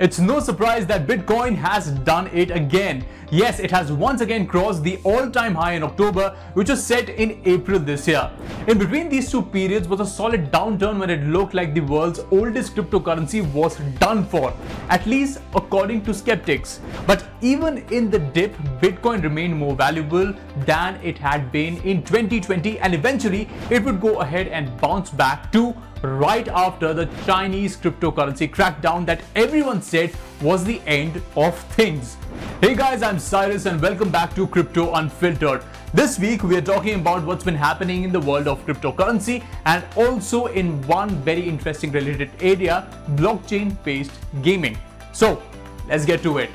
It's no surprise that Bitcoin has done it again. Yes, it has once again crossed the all-time high in October, which was set in April this year. In between these two periods was a solid downturn when it looked like the world's oldest cryptocurrency was done for, at least according to skeptics. But even in the dip, Bitcoin remained more valuable than it had been in 2020, and eventually it would go ahead and bounce back to right after the Chinese cryptocurrency crackdown that everyone said was the end of things. Hey guys, I'm Cyrus and welcome back to Crypto Unfiltered. This week we are talking about what's been happening in the world of cryptocurrency and also in one very interesting related area, blockchain-based gaming. So let's get to it.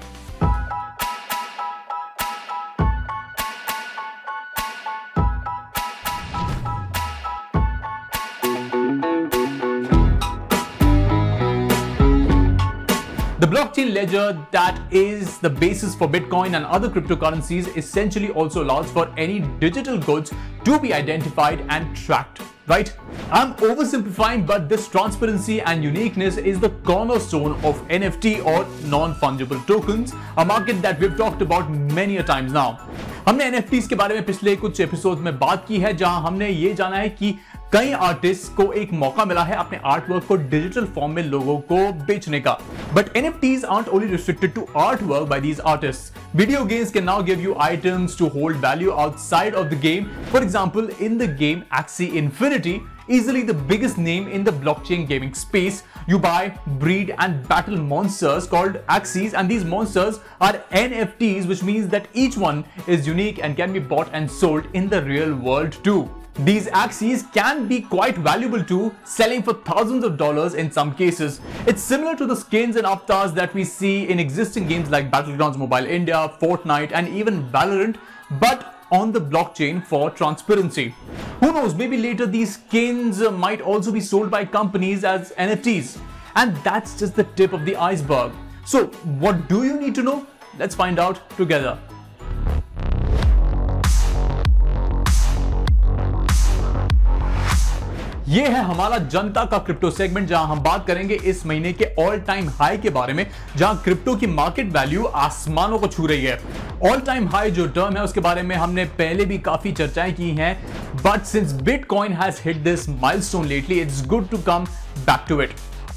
The blockchain ledger that is the basis for Bitcoin and other cryptocurrencies essentially also allows for any digital goods to be identified and tracked, right? I'm oversimplifying, but this transparency and uniqueness is the cornerstone of NFT or non-fungible tokens, a market that we've talked about many a times now. हमने NFTs के बारे में पिछले कुछ episode में बात की है, जहां हमने ये जाना है कि कई आर्टिस्ट को एक मौका मिला है अपने आर्टवर्क को डिजिटल फॉर्म में लोगों को बेचने का. But NFTs aren't only restricted to artwork by these artists. Video games can now give you items to hold value outside of the game. For example, in the game Axie Infinity, easily the biggest name in the blockchain gaming space, you buy, breed and battle monsters called Axies, and these monsters are NFTs, which means that each one is unique and can be bought and sold in the real world too. These Axies can be quite valuable too, selling for thousands of dollars in some cases. It's similar to the skins and avatars that we see in existing games like Battlegrounds Mobile India, Fortnite and even Valorant, but on the blockchain for transparency. Who knows, maybe later these skins might also be sold by companies as NFTs. And that's just the tip of the iceberg. So what do you need to know? Let's find out together. ये है हमारा जनता का crypto segment, जहां हम बात करेंगे इस महीने के ऑल टाइम हाई के बारे में, जहां क्रिप्टो की मार्केट वैल्यू आसमानों को छू रही है. ऑल टाइम हाई जो टर्म है उसके बारे में हमने पहले भी काफी चर्चाएं की हैं, but since bitcoin has hit this milestone lately, it's good to come back to it.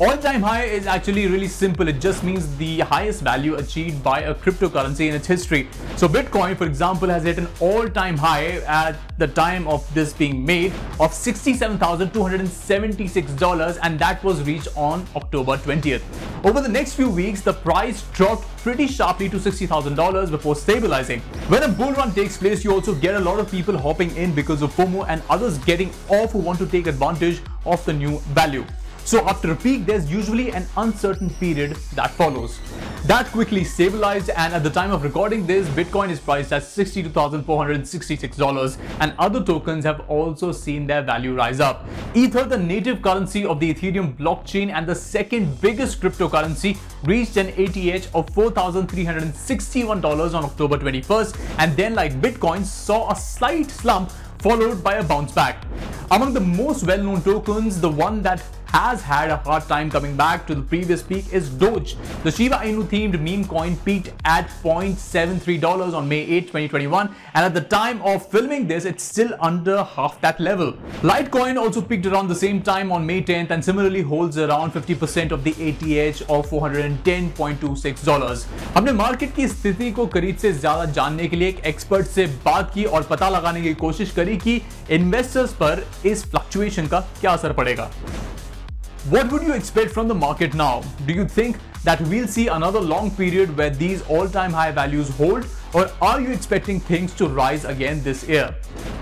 All-time high is actually really simple. It just means the highest value achieved by a cryptocurrency in its history. So Bitcoin, for example, has hit an all-time high at the time of this being made of $67,276, and that was reached on October 20th. Over the next few weeks, the price dropped pretty sharply to $60,000 before stabilizing. When a bull run takes place, you also get a lot of people hopping in because of FOMO and others getting off who want to take advantage of the new value. So after a peak, there's usually an uncertain period that follows. That quickly stabilized, and at the time of recording this, Bitcoin is priced at $62,466, and other tokens have also seen their value rise up. Ether, the native currency of the Ethereum blockchain and the second biggest cryptocurrency, reached an ATH of $4,361 on October 21st, and then, like Bitcoin, saw a slight slump followed by a bounce back. Among the most well-known tokens, the one that has had a hard time coming back to the previous peak is Doge. The Shiba Inu themed meme coin peaked at $0.73 on May 8, 2021, and at the time of filming this, it's still under half that level. Litecoin also peaked around the same time on May 10th and similarly holds around 50% of the ATH of $410.26. हमने market की स्थिति को करीब से ज्यादा जानने के लिए एक एक्सपर्ट से बात की और पता लगाने की कोशिश करी कि इन्वेस्टर्स पर इस फ्लक्चुएशन का क्या असर पड़ेगा. What would you expect from the market now? Do you think that we'll see another long period where these all-time high values hold, or are you expecting things to rise again this year?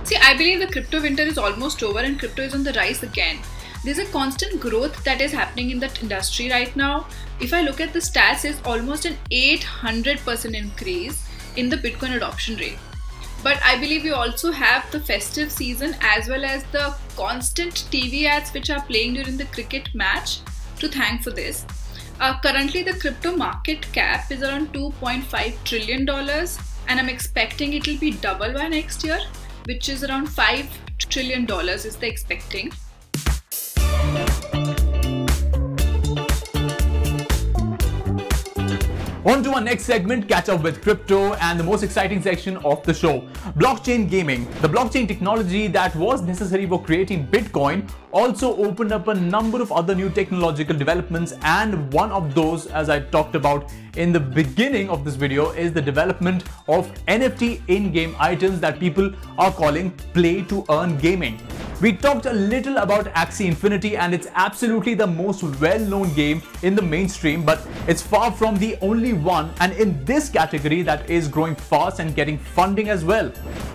See, I believe the crypto winter is almost over and crypto is on the rise again. There's a constant growth that is happening in that industry right now. If I look at the stats, it's almost an 800% increase in the Bitcoin adoption rate. But I believe we also have the festive season as well as the constant TV ads which are playing during the cricket match to thank for this. Currently the crypto market cap is around $2.5 trillion, and I'm expecting it will be double by next year, which is around $5 trillion is the expecting. On to our next segment, catch up with crypto and the most exciting section of the show, blockchain gaming. The blockchain technology that was necessary for creating Bitcoin also opened up a number of other new technological developments, and one of those, as I talked about in the beginning of this video, is the development of NFT in-game items that people are calling play to earn gaming. We talked a little about Axie Infinity, and it's absolutely the most well-known game in the mainstream, but it's far from the only one, and in this category that is growing fast and getting funding as well.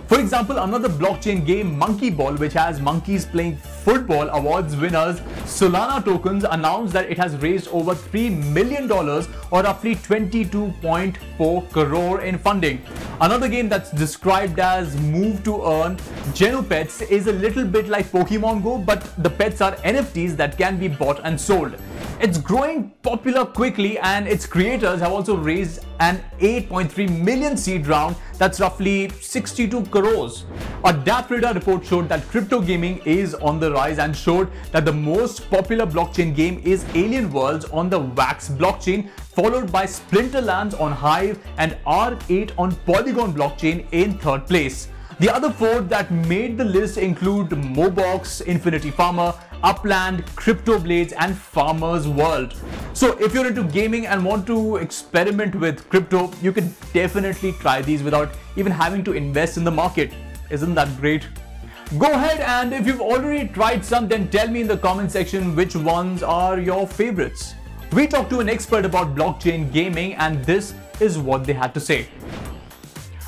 For example, another blockchain game, Monkey Ball, which has monkeys playing football, awards winners Solana tokens, announced that it has raised over $3 million or roughly 22.4 crore in funding. Another game that's described as Move to Earn, Genopets, is a little bit like Pokemon Go, but the pets are NFTs that can be bought and sold. It's growing popular quickly, and its creators have also raised an 8.3 million seed round, that's roughly 62 crores. A DappRadar report showed that crypto gaming is on the rise and showed that the most popular blockchain game is Alien Worlds on the Wax blockchain, followed by Splinterlands on Hive and R8 on Polygon blockchain in third place. The other four that made the list include Mobox, Infinity Farmer, Upland, Crypto Blades, and Farmer's World. So if you're into gaming and want to experiment with crypto, you can definitely try these without even having to invest in the market. Isn't that great? Go ahead, and if you've already tried some, then tell me in the comment section which ones are your favorites. We talked to an expert about blockchain gaming, and this is what they had to say.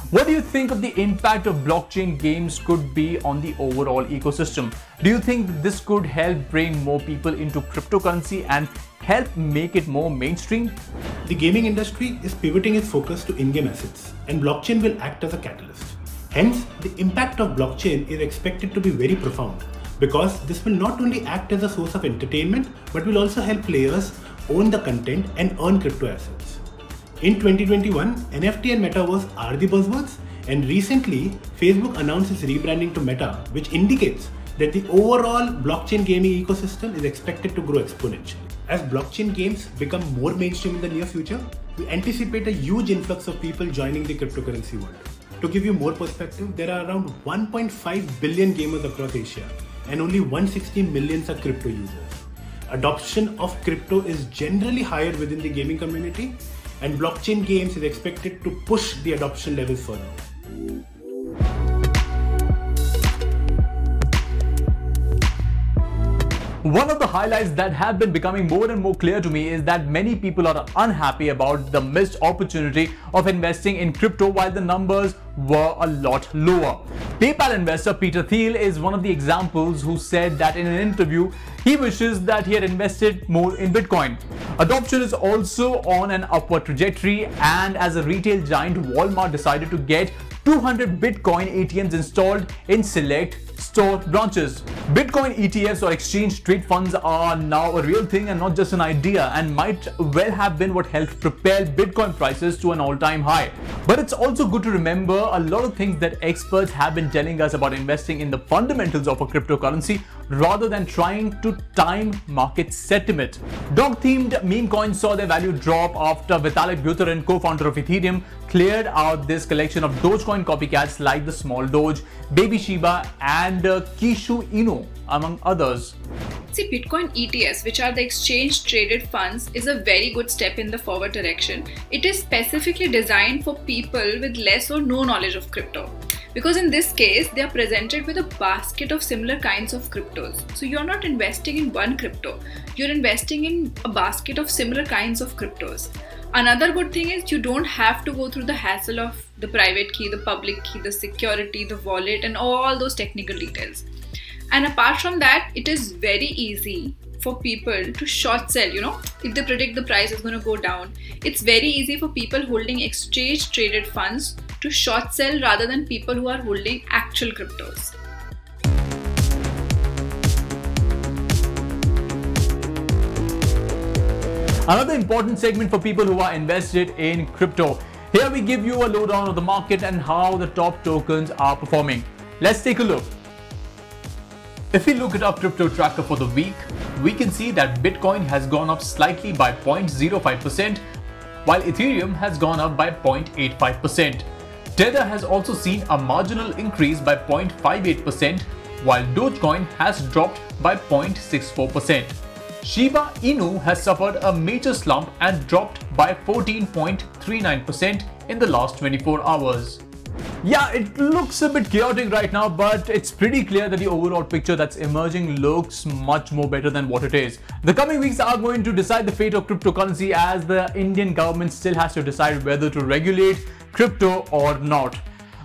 What do you think of the impact of blockchain games could be on the overall ecosystem? Do you think this could help bring more people into cryptocurrency and help make it more mainstream? The gaming industry is pivoting its focus to in-game assets, and blockchain will act as a catalyst. Hence, the impact of blockchain is expected to be very profound, because this will not only act as a source of entertainment, but will also help players own the content and earn crypto assets. In 2021, NFT and Metaverse are the buzzwords, and recently, Facebook announced its rebranding to Meta, which indicates that the overall blockchain gaming ecosystem is expected to grow exponentially. As blockchain games become more mainstream in the near future, we anticipate a huge influx of people joining the cryptocurrency world. To give you more perspective, there are around 1.5 billion gamers across Asia, and only 160 million are crypto users. Adoption of crypto is generally higher within the gaming community, and blockchain games is expected to push the adoption levels further. One of the highlights that have been becoming more and more clear to me is that many people are unhappy about the missed opportunity of investing in crypto while the numbers were a lot lower. PayPal investor Peter Thiel is one of the examples who said that in an interview he wishes that he had invested more in Bitcoin. Adoption is also on an upward trajectory, and as a retail giant, Walmart decided to get 200 Bitcoin ATMs installed in select store branches. Bitcoin ETFs or exchange trade funds are now a real thing and not just an idea, and might well have been what helped propel Bitcoin prices to an all-time high. But it's also good to remember a lot of things that experts have been telling us about investing in the fundamentals of a cryptocurrency rather than trying to time market sentiment. Dog-themed meme coins saw their value drop after Vitalik Buterin, co-founder of Ethereum, cleared out this collection of Dogecoin copycats like the Small Doge, Baby Shiba, and Kishu Inu, among others. See, Bitcoin ETFs, which are the exchange traded funds, is a very good step in the forward direction. It is specifically designed for people with less or no knowledge of crypto. Because in this case, they are presented with a basket of similar kinds of cryptos. So you're not investing in one crypto, you're investing in a basket of similar kinds of cryptos. Another good thing is you don't have to go through the hassle of the private key, the public key, the security, the wallet, and all those technical details. And apart from that, it is very easy for people to short sell, if they predict the price is going to go down. It's very easy for people holding exchange traded funds to short sell rather than people who are holding actual cryptos. Another important segment for people who are invested in crypto. Here we give you a lowdown of the market and how the top tokens are performing. Let's take a look. If we look at our crypto tracker for the week, we can see that Bitcoin has gone up slightly by 0.05%, while Ethereum has gone up by 0.85%. Tether has also seen a marginal increase by 0.58%, while Dogecoin has dropped by 0.64%. Shiba Inu has suffered a major slump and dropped by 14.39% in the last 24 hours. Yeah, it looks a bit chaotic right now, but it's pretty clear that the overall picture that's emerging looks much more better than what it is. The coming weeks are going to decide the fate of cryptocurrency, as the Indian government still has to decide whether to regulate crypto or not.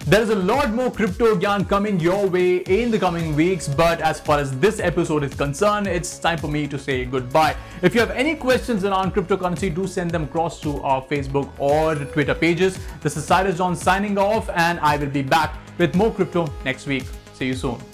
There is a lot more crypto gyan coming your way in the coming weeks, but as far as this episode is concerned, it's time for me to say goodbye. If you have any questions around cryptocurrency, do send them across to our Facebook or Twitter pages. This is Cyrus John signing off, and I will be back with more crypto next week. See you soon.